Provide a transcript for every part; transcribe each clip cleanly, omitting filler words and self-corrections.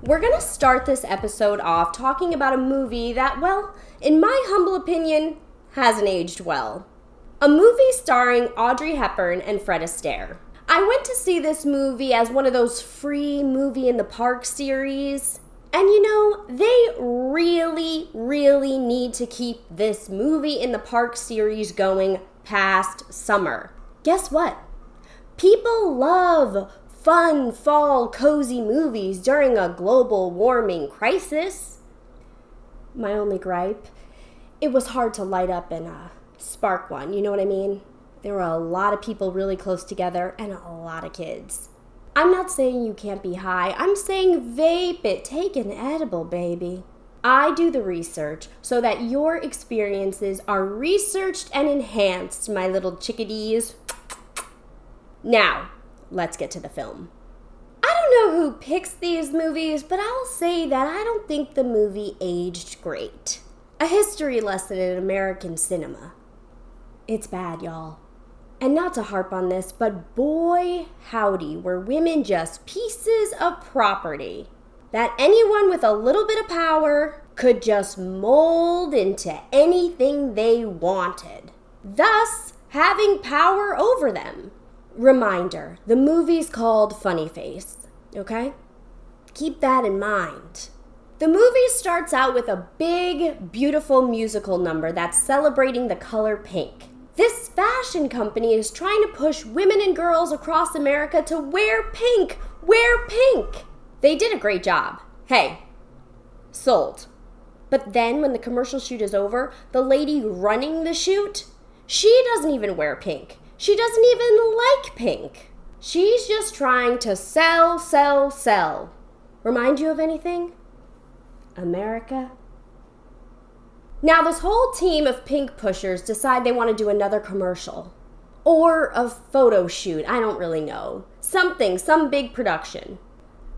We're going to start this episode off talking about a movie that, well, in my humble opinion, hasn't aged well. A movie starring Audrey Hepburn and Fred Astaire. I went to see this movie as one of those free movie in the park series. And you know, they really need to keep this movie in the park series going past summer. Guess what? People love fun, fall, cozy movies during a global warming crisis. My only gripe, it was hard to light up and spark one, you know what I mean? There were a lot of people really close together and a lot of kids. I'm not saying you can't be high, I'm saying vape it, take an edible, baby. I do the research so that your experiences are researched and enhanced, my little chickadees. Now, let's get to the film. I don't know who picks these movies, but I'll say that I don't think the movie aged great. A history lesson in American cinema. It's bad, y'all. And not to harp on this, but boy howdy, were women just pieces of property that anyone with a little bit of power could just mold into anything they wanted, thus having power over them. Reminder, the movie's called Funny Face, okay? Keep that in mind. The movie starts out with a big, beautiful musical number that's celebrating the color pink. This fashion company is trying to push women and girls across America to wear pink. Wear pink! They did a great job. Hey, sold. But then when the commercial shoot is over, the lady running the shoot, she doesn't even wear pink. She doesn't even like pink. She's just trying to sell. Remind you of anything? America? Now this whole team of pink pushers decide they want to do another commercial. Or a photo shoot, I don't really know. Some big production.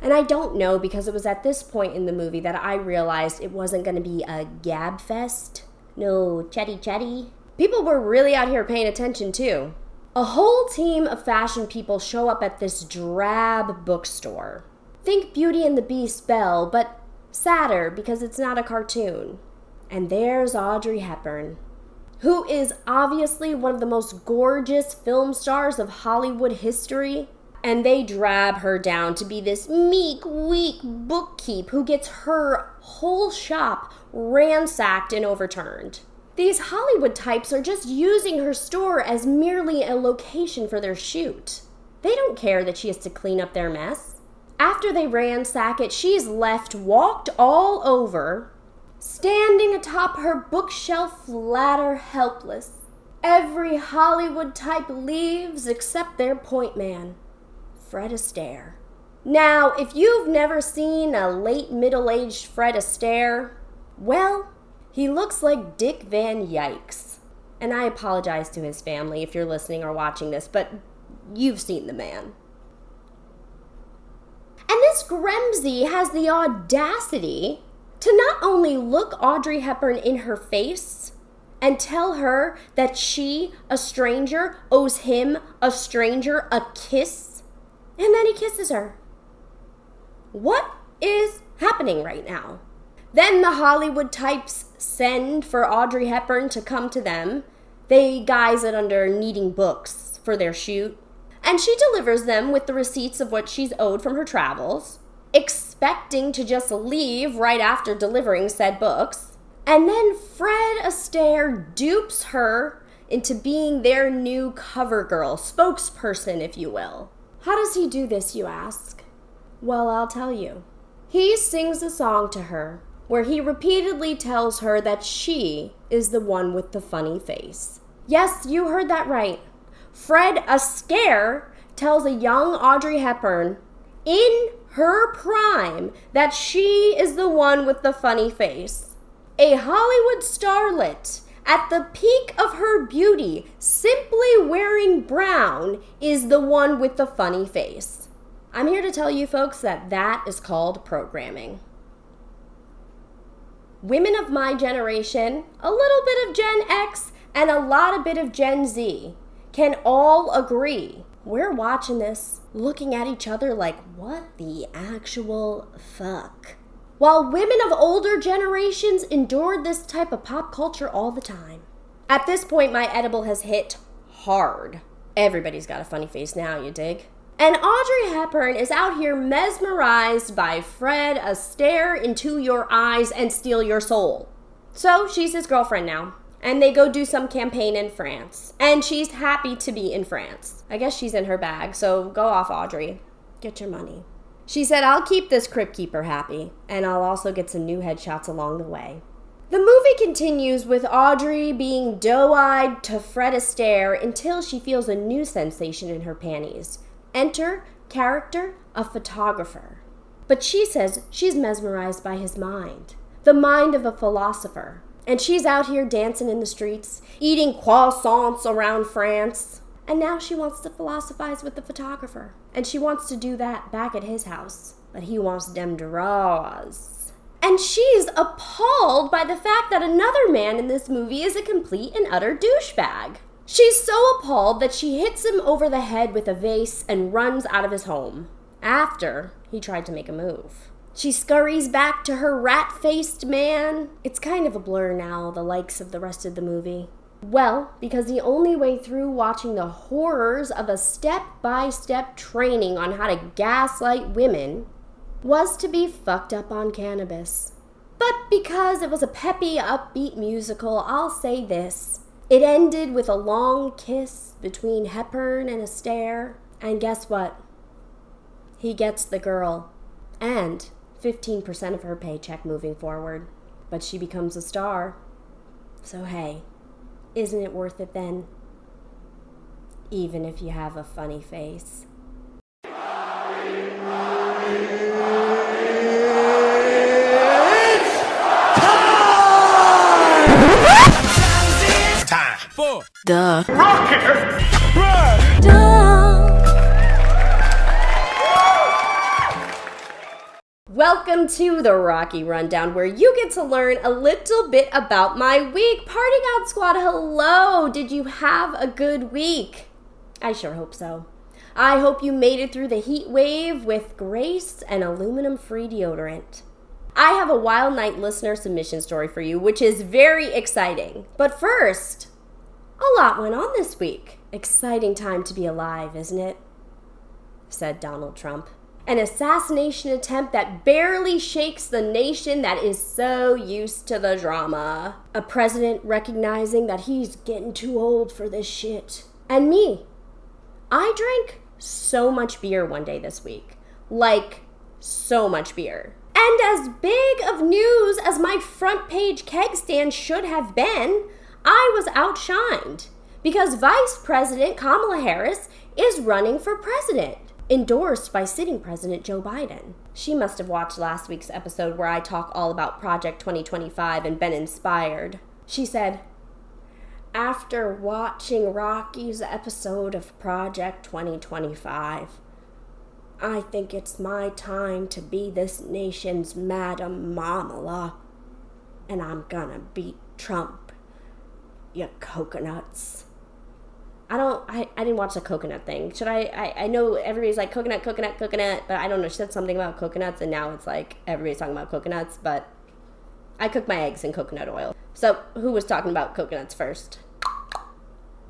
And I don't know because it was at this point in the movie that I realized it wasn't going to be a gab fest. No chatty. People were really out here paying attention too. A whole team of fashion people show up at this drab bookstore. Think Beauty and the Beast Belle, but sadder because it's not a cartoon. And there's Audrey Hepburn, who is obviously one of the most gorgeous film stars of Hollywood history. And they drab her down to be this meek, weak bookkeep who gets her whole shop ransacked and overturned. These Hollywood types are just using her store as merely a location for their shoot. They don't care that she has to clean up their mess. After they ransack it, she's left walked all over, standing atop her bookshelf ladder helpless. Every Hollywood type leaves except their point man, Fred Astaire. Now, if you've never seen a late middle-aged Fred Astaire, well, he looks like Dick Van Yikes. And I apologize to his family if you're listening or watching this, but you've seen the man. And this Gremsy has the audacity to not only look Audrey Hepburn in her face and tell her that she, a stranger, owes him, a stranger, a kiss, and then he kisses her. What is happening right now? Then the Hollywood types send for Audrey Hepburn to come to them. They guise it under needing books for their shoot. And she delivers them with the receipts of what she's owed from her travels, expecting to just leave right after delivering said books. And then Fred Astaire dupes her into being their new cover girl, spokesperson, if you will. How does he do this, you ask? Well, I'll tell you. He sings a song to her where he repeatedly tells her that she is the one with the funny face. Yes, you heard that right. Fred Astaire tells a young Audrey Hepburn in her prime that she is the one with the funny face. A Hollywood starlet at the peak of her beauty, simply wearing brown, is the one with the funny face. I'm here to tell you folks that is called programming. Women of my generation, a little bit of Gen X, and a lot of bit of Gen Z can all agree we're watching this, looking at each other like, what the actual fuck? While women of older generations endured this type of pop culture all the time. At this point, my edible has hit hard. Everybody's got a funny face now, you dig? And Audrey Hepburn is out here mesmerized by Fred Astaire into your eyes and steal your soul. So she's his girlfriend now. And they go do some campaign in France. And she's happy to be in France. I guess she's in her bag, so go off, Audrey. Get your money. She said, I'll keep this crypt keeper happy, and I'll also get some new headshots along the way. The movie continues with Audrey being doe-eyed to Fred Astaire until she feels a new sensation in her panties. Enter, character, a photographer. But she says she's mesmerized by his mind, the mind of a philosopher. And she's out here dancing in the streets, eating croissants around France. And now she wants to philosophize with the photographer. And she wants to do that back at his house. But he wants them draws. And she's appalled by the fact that another man in this movie is a complete and utter douchebag. She's so appalled that she hits him over the head with a vase and runs out of his home. After he tried to make a move. She scurries back to her rat-faced man. It's kind of a blur now, the likes of the rest of the movie. Well, because the only way through watching the horrors of a step-by-step training on how to gaslight women was to be fucked up on cannabis. But because it was a peppy, upbeat musical, I'll say this. It ended with a long kiss between Hepburn and Astaire. And guess what? He gets the girl. And 15% of her paycheck moving forward. But she becomes a star. So hey, isn't it worth it then? Even if you have a funny face. It's time for the Rocket Welcome to the Rocky Rundown, where you get to learn a little bit about my week. Parting Out Squad, hello! Did you have a good week? I sure hope so. I hope you made it through the heat wave with grace and aluminum-free deodorant. I have a Wild Night listener submission story for you, which is very exciting. But first, a lot went on this week. Exciting time to be alive, isn't it? Said Donald Trump. An assassination attempt that barely shakes the nation that is so used to the drama. A president recognizing that he's getting too old for this shit. And me. I drank so much beer one day this week. Like, so much beer. And as big of news as my front page keg stand should have been, I was outshined. Because Vice President Kamala Harris is running for president. Endorsed by sitting President Joe Biden. She must have watched last week's episode where I talk all about Project 2025 and been inspired. She said, after watching Rocky's episode of Project 2025, I think it's my time to be this nation's Madam Kamala, and I'm gonna beat Trump, you coconuts. I didn't watch the coconut thing. Should I know everybody's like coconut, but I don't know. She said something about coconuts, and now it's like everybody's talking about coconuts, but I cook my eggs in coconut oil. So who was talking about coconuts first?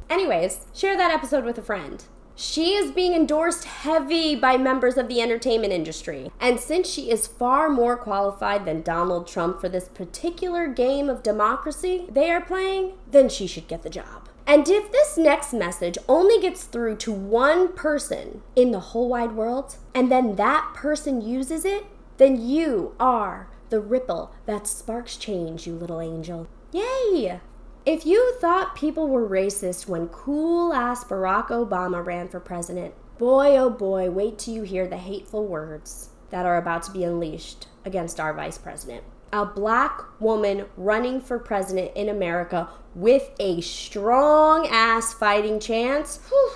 Anyways, share that episode with a friend. She is being endorsed heavy by members of the entertainment industry. And since she is far more qualified than Donald Trump for this particular game of democracy they are playing, then she should get the job. And if this next message only gets through to one person in the whole wide world, and then that person uses it, then you are the ripple that sparks change, you little angel. Yay! If you thought people were racist when cool-ass Barack Obama ran for president, boy oh boy, wait till you hear the hateful words that are about to be unleashed against our vice president. A black woman running for president in America with a strong-ass fighting chance. Whew.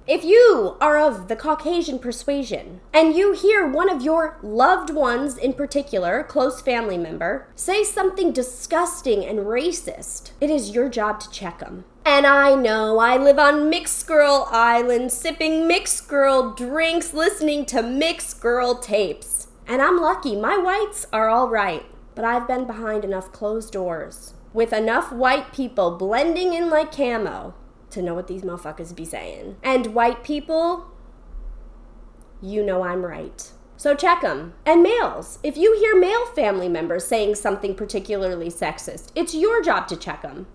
If you are of the Caucasian persuasion, and you hear one of your loved ones in particular, close family member, say something disgusting and racist, it is your job to check them. And I know I live on Mixed Girl Island, sipping Mixed Girl drinks, listening to Mixed Girl tapes. And I'm lucky, my whites are all right. But I've been behind enough closed doors, with enough white people blending in like camo, to know what these motherfuckers be saying. And white people, you know I'm right. So check them. And males, if you hear male family members saying something particularly sexist, it's your job to check them.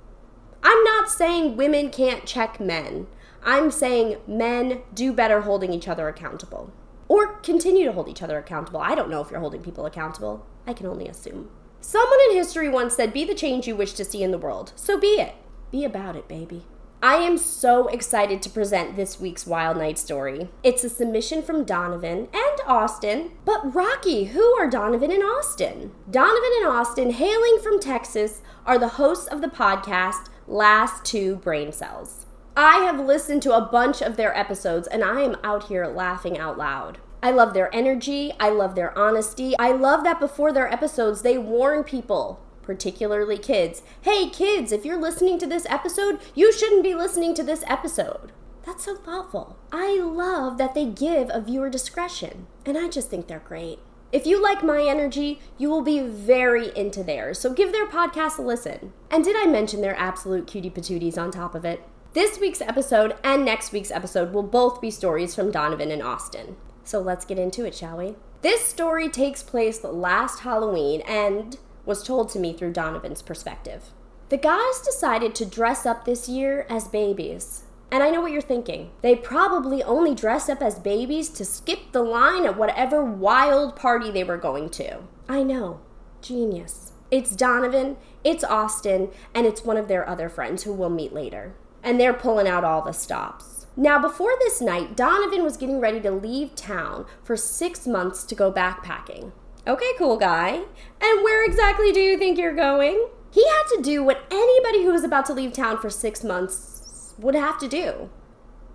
I'm not saying women can't check men. I'm saying men do better holding each other accountable. Or continue to hold each other accountable. I don't know if you're holding people accountable. I can only assume. Someone in history once said, be the change you wish to see in the world. So be it. Be about it, baby. I am so excited to present this week's Wild Night story. It's a submission from Donovan and Austin. But Rocky, who are Donovan and Austin? Donovan and Austin, hailing from Texas, are the hosts of the podcast Last Two Brain Cells. I have listened to a bunch of their episodes and I am out here laughing out loud. I love their energy. I love their honesty. I love that before their episodes, they warn people, particularly kids. Hey, kids, if you're listening to this episode, you shouldn't be listening to this episode. That's so thoughtful. I love that they give a viewer discretion, and I just think they're great. If you like my energy, you will be very into theirs, so give their podcast a listen. And did I mention they're absolute cutie patooties on top of it? This week's episode and next week's episode will both be stories from Donovan and Austin. So let's get into it, shall we? This story takes place last Halloween and was told to me through Donovan's perspective. The guys decided to dress up this year as babies. And I know what you're thinking. They probably only dressed up as babies to skip the line at whatever wild party they were going to. I know. Genius. It's Donovan, it's Austin, and it's one of their other friends who we'll meet later. And they're pulling out all the stops. Now, before this night, Donovan was getting ready to leave town for 6 months to go backpacking. Okay, cool guy. And where exactly do you think you're going? He had to do what anybody who was about to leave town for 6 months would have to do.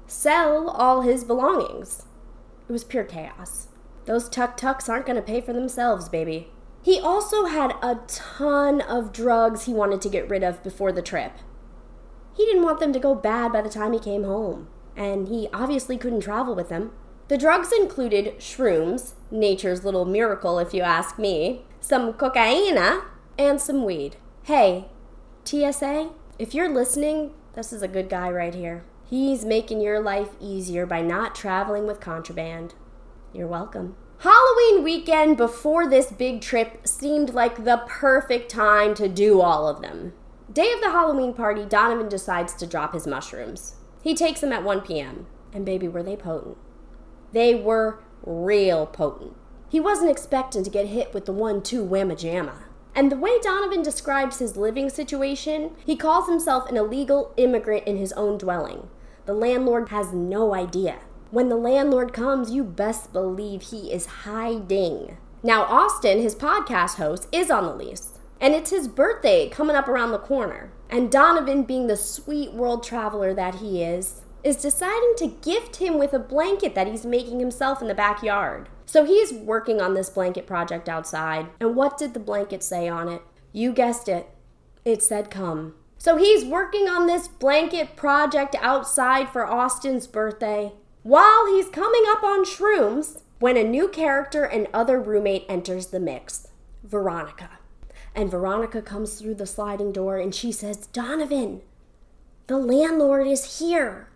Sell all his belongings. It was pure chaos. Those tuk-tuks aren't going to pay for themselves, baby. He also had a ton of drugs he wanted to get rid of before the trip. He didn't want them to go bad by the time he came home. And he obviously couldn't travel with them. The drugs included shrooms, nature's little miracle if you ask me, some cocaine, and some weed. Hey, TSA, if you're listening, this is a good guy right here. He's making your life easier by not traveling with contraband. You're welcome. Halloween weekend before this big trip seemed like the perfect time to do all of them. Day of the Halloween party, Donovan decides to drop his mushrooms. He takes them at 1 p.m. And baby, were they potent. They were real potent. He wasn't expecting to get hit with the 1-2 whamma jamma. And the way Donovan describes his living situation, he calls himself an illegal immigrant in his own dwelling. The landlord has no idea. When the landlord comes, you best believe he is hiding. Now, Austin, his podcast host, is on the lease. And it's his birthday coming up around the corner. And Donovan, being the sweet world traveler that he is deciding to gift him with a blanket that he's making himself in the backyard. So he's working on this blanket project outside. And what did the blanket say on it? You guessed it. It said come. So he's working on this blanket project outside for Austin's birthday while he's coming up on shrooms when a new character and other roommate enters the mix, Veronica. And Veronica comes through the sliding door and she says, Donovan, the landlord is here.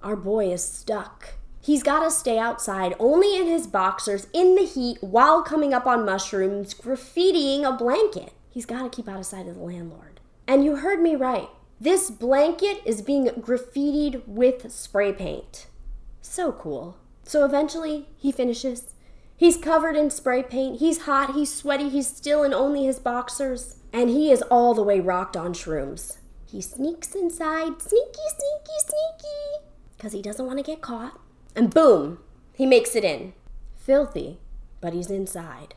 Our boy is stuck. He's got to stay outside only in his boxers in the heat while coming up on mushrooms, graffitiing a blanket. He's got to keep out of sight of the landlord. And you heard me right. This blanket is being graffitied with spray paint. So cool. So eventually he finishes. He's covered in spray paint, he's hot, he's sweaty, he's still in only his boxers, and he is all the way rocked on shrooms. He sneaks inside, sneaky, because he doesn't want to get caught. And boom, he makes it in. Filthy, but he's inside.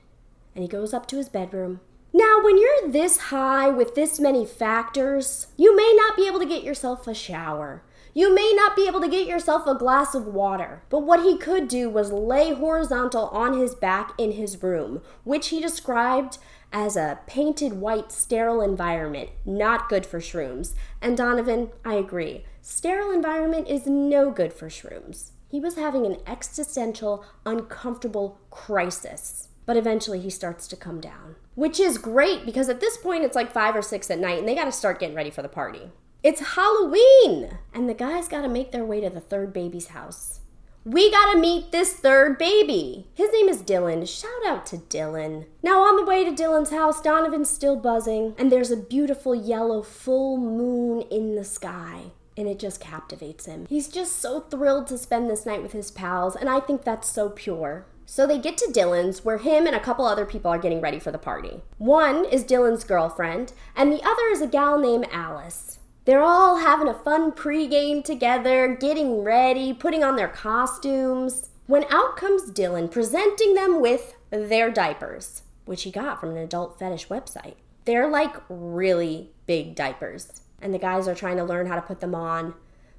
And he goes up to his bedroom. Now, when you're this high with this many factors, you may not be able to get yourself a shower. You may not be able to get yourself a glass of water, but what he could do was lay horizontal on his back in his room, which he described as a painted white sterile environment, not good for shrooms. And Donovan, I agree, sterile environment is no good for shrooms. He was having an existential, uncomfortable crisis. But eventually he starts to come down, which is great because at this point it's like 5 or 6 at night and they got to start getting ready for the party. It's Halloween! And the guys got to make their way to the third baby's house. We got to meet this third baby. His name is Dylan. Shout out to Dylan. Now on the way to Dylan's house, Donovan's still buzzing, and there's a beautiful yellow full moon in the sky. And it just captivates him. He's just so thrilled to spend this night with his pals, and I think that's so pure. So they get to Dylan's, where him and a couple other people are getting ready for the party. One is Dylan's girlfriend, and the other is a gal named Alice. They're all having a fun pregame together, getting ready, putting on their costumes, when out comes Dylan presenting them with their diapers, which he got from an adult fetish website. They're like really big diapers, and the guys are trying to learn how to put them on.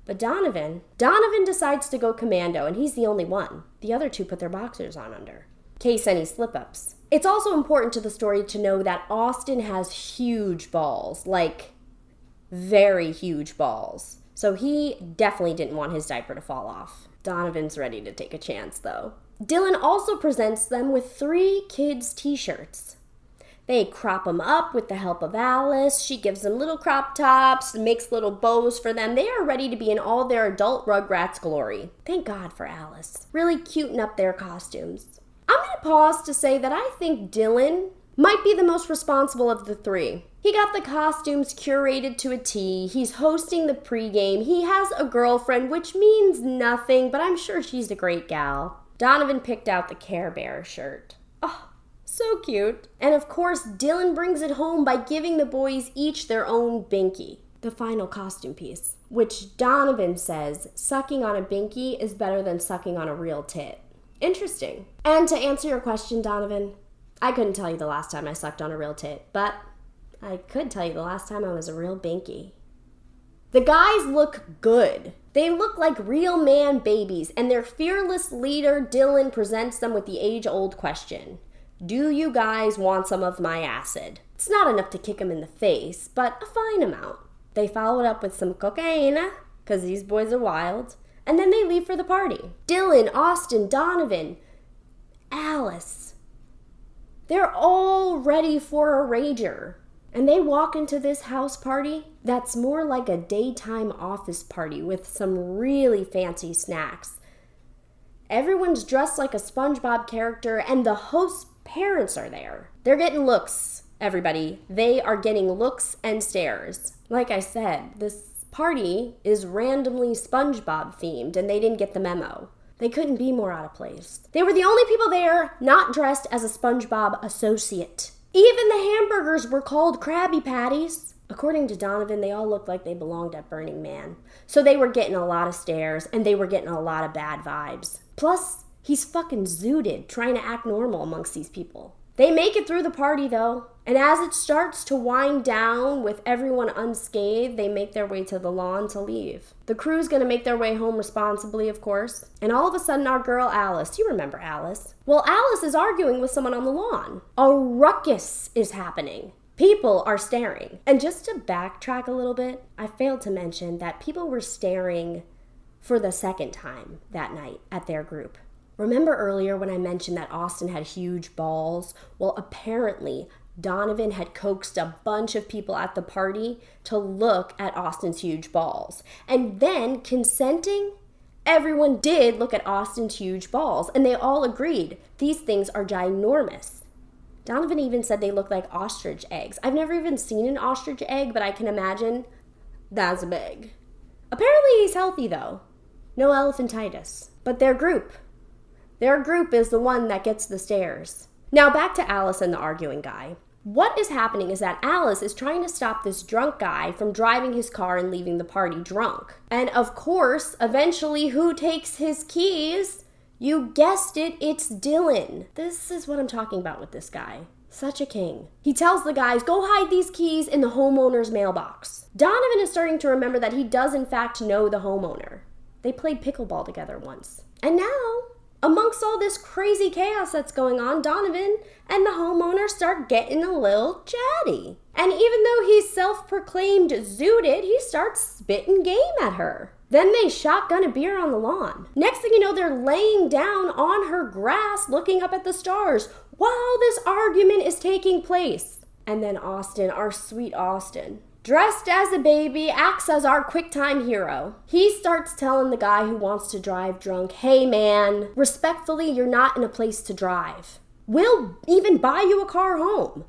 But Donovan decides to go commando, and he's the only one. The other two put their boxers on under, in case any slip-ups. It's also important to the story to know that Austin has huge balls, like very huge balls. So he definitely didn't want his diaper to fall off. Donovan's ready to take a chance, though. Dylan also presents them with 3 kids' t-shirts. They crop them up with the help of Alice. She gives them little crop tops, makes little bows for them. They are ready to be in all their adult Rugrats glory. Thank God for Alice. Really cuting up their costumes. I'm going to pause to say that I think Dylan might be the most responsible of the 3. He got the costumes curated to a T. He's hosting the pregame. He has a girlfriend, which means nothing, but I'm sure she's a great gal. Donovan picked out the Care Bear shirt. Oh, so cute. And of course, Dylan brings it home by giving the boys each their own binky, the final costume piece, which Donovan says sucking on a binky is better than sucking on a real tit. Interesting. And to answer your question, Donovan, I couldn't tell you the last time I sucked on a real tit, but I could tell you the last time I was a real binky. The guys look good. They look like real man babies, and their fearless leader, Dylan, presents them with the age-old question. Do you guys want some of my acid? It's not enough to kick them in the face, but a fine amount. They follow it up with some cocaine, because these boys are wild, and then they leave for the party. Dylan, Austin, Donovan, Alice. They're all ready for a rager. And they walk into this house party that's more like a daytime office party with some really fancy snacks. Everyone's dressed like a SpongeBob character, and the host's parents are there. They're getting looks, everybody. They are getting looks and stares. Like I said, this party is randomly SpongeBob themed, and they didn't get the memo. They couldn't be more out of place. They were the only people there not dressed as a SpongeBob associate. Even the hamburgers were called Krabby Patties. According to Donovan, they all looked like they belonged at Burning Man. So they were getting a lot of stares, and they were getting a lot of bad vibes. Plus, he's fucking zooted, trying to act normal amongst these people. They make it through the party, though. And as it starts to wind down with everyone unscathed, they make their way to the lawn to leave. The crew's gonna make their way home responsibly, of course. And all of a sudden, our girl Alice, you remember Alice? Well, Alice is arguing with someone on the lawn. A ruckus is happening. People are staring. And just to backtrack a little bit, I failed to mention that people were staring for the second time that night at their group. Remember earlier when I mentioned that Austin had huge balls? Well, apparently, Donovan had coaxed a bunch of people at the party to look at Austin's huge balls. And then, consenting, everyone did look at Austin's huge balls, and they all agreed these things are ginormous. Donovan even said they looked like ostrich eggs. I've never even seen an ostrich egg, but I can imagine that's big. Apparently he's healthy, though. No elephantitis. But their group is the one that gets the stares. Now back to Alice and the arguing guy. What is happening is that Alice is trying to stop this drunk guy from driving his car and leaving the party drunk. And of course, eventually, who takes his keys? You guessed it, it's Dylan. This is what I'm talking about with this guy. Such a king. He tells the guys, go hide these keys in the homeowner's mailbox. Donovan is starting to remember that he does in fact know the homeowner. They played pickleball together once. And now, amongst all this crazy chaos that's going on, Donovan and the homeowner start getting a little chatty. And even though he's self-proclaimed zooted, he starts spitting game at her. Then they shotgun a beer on the lawn. Next thing you know, they're laying down on her grass looking up at the stars while this argument is taking place. And then Austin, our sweet Austin, dressed as a baby, acts as our QuickTime hero. He starts telling the guy who wants to drive drunk, hey man, respectfully, you're not in a place to drive. We'll even buy you a car home.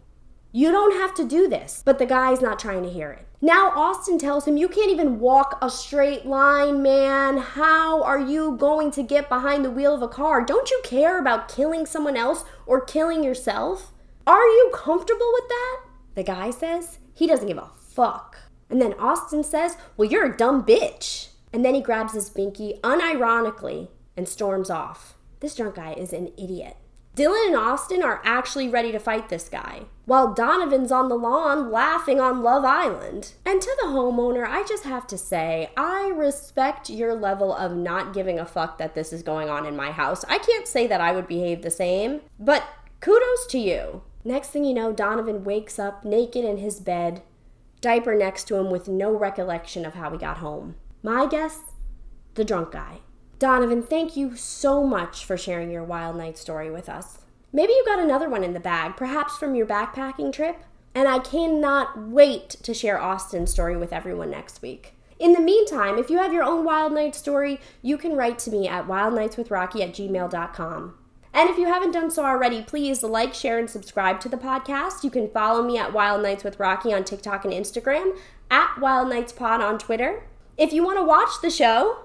You don't have to do this. But the guy's not trying to hear it. Now Austin tells him, you can't even walk a straight line, man. How are you going to get behind the wheel of a car? Don't you care about killing someone else or killing yourself? Are you comfortable with that? The guy says he doesn't give a fuck. And then Austin says, well, you're a dumb bitch. And then he grabs his binky unironically and storms off. This drunk guy is an idiot. Dylan and Austin are actually ready to fight this guy, while Donovan's on the lawn laughing on Love Island. And to the homeowner, I just have to say, I respect your level of not giving a fuck that this is going on in my house. I can't say that I would behave the same, but kudos to you. Next thing you know, Donovan wakes up naked in his bed, diaper next to him with no recollection of how he got home. My guess, the drunk guy. Donovan, thank you so much for sharing your wild night story with us. Maybe you got another one in the bag, perhaps from your backpacking trip? And I cannot wait to share Austin's story with everyone next week. In the meantime, if you have your own wild night story, you can write to me at wildnightswithrocky@gmail.com. And if you haven't done so already, please like, share, and subscribe to the podcast. You can follow me at Wild Nights with Rocky on TikTok and Instagram, at Wild Nights Pod on Twitter. If you want to watch the show,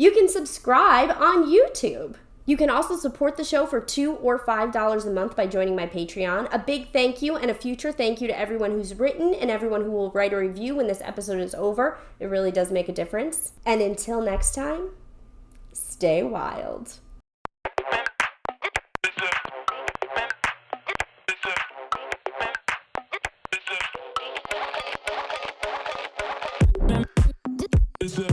you can subscribe on YouTube. You can also support the show for $2 or $5 a month by joining my Patreon. A big thank you and a future thank you to everyone who's written and everyone who will write a review when this episode is over. It really does make a difference. And until next time, stay wild. It's a